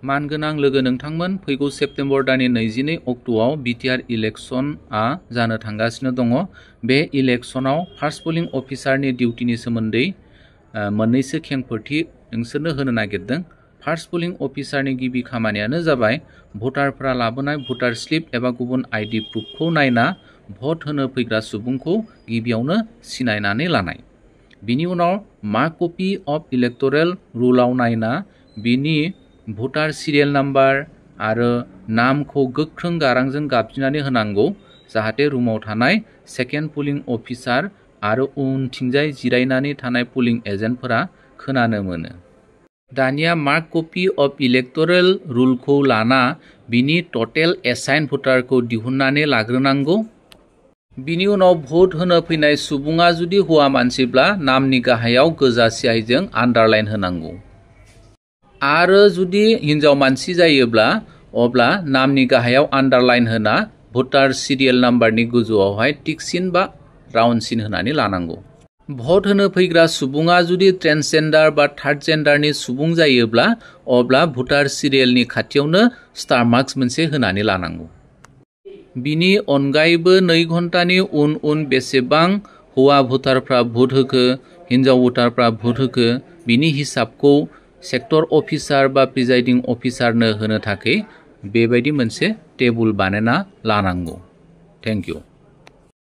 मानगोनां लोगो नोंथांमोन फैगौ सेप्तेम्बर दाननि 22 अक्ट'आव बिटिआर इलेक्शनआ जानो थांगासिनो दङ। बे इलेक्शनाव फार्स्ट पोलिं अफिसारनि डिउटिनि सोमोन्दै मोननैसो खेंफोरथि नोंसोरनो होनो नागिरदों। फार्स्ट पोलिं अफिसारनि गिबि खामानियानो जाबाय भटारफोरा लाबोनाय भटार स्लिप एबा गुबुन आइडि प्रुफखौ नायना भट होनो फैग्रा सुबुंखौ गिबियावनो सिनायनानै लानाय। बिनि उनाव मार्क कपि अफ इलेक्टरेल रुलाव नायना बिनि भटार सिरियेल नाम्बार आरो नामखौ गोख्रों गारांजों गाबज्रिनानै होनांगौ, जाहाथे रुमाव थानाय सेकेन्ड पोलिं अफिसार आरो उनथिंजाय जिरायनानै थानाय पोलिं एजेन्टफोरा खोनानो मोनो। दानिया मार्क कपि अफ इलेक्टरेल रुलखौ लाना बिनि टटेल एसाइन भटारखौ दिहुननानै लाग्रोनांगौ। बिनि उनाव भट होनो फैनाय सुबुङा जुदि हौवा मानसिब्ला नामनि गाहायाव गोजा सिहायजों आन्डारलाइन होनांगौ आरो जुदि हिन्जाव मानसि जायोब्ला अब्ला नामनि गाहायाव आन्डारलाइन होना भटार सिरियेल नाम्बारनि गोजौआवहाय टिक सिन बा राउन्ड सिन होनानै लानांगौ। भट होनो फैग्रा सुबुङा जुदि ट्रेन्सजेन्डार बा थार्ड जेन्डारनि सुबुं जायोब्ला अब्ला भटार सिरियेलनि खाथियावनो स्टार मार्क्स मोनसे होनानै लानांगौ। बिनि अनगायैबो 2 घन्टानि उन बेसेबां हौवा भटारफ्रा भट होखो, हिन्जाव भटारफ्रा भट होखो, बिनि हिसाबखौ सेक्टर अफिसार बा प्रिजाइडिं अफिसारनो होनो थाखाय बेबायदि मोनसे टेबुल बानायना लानांगौ। Thank you.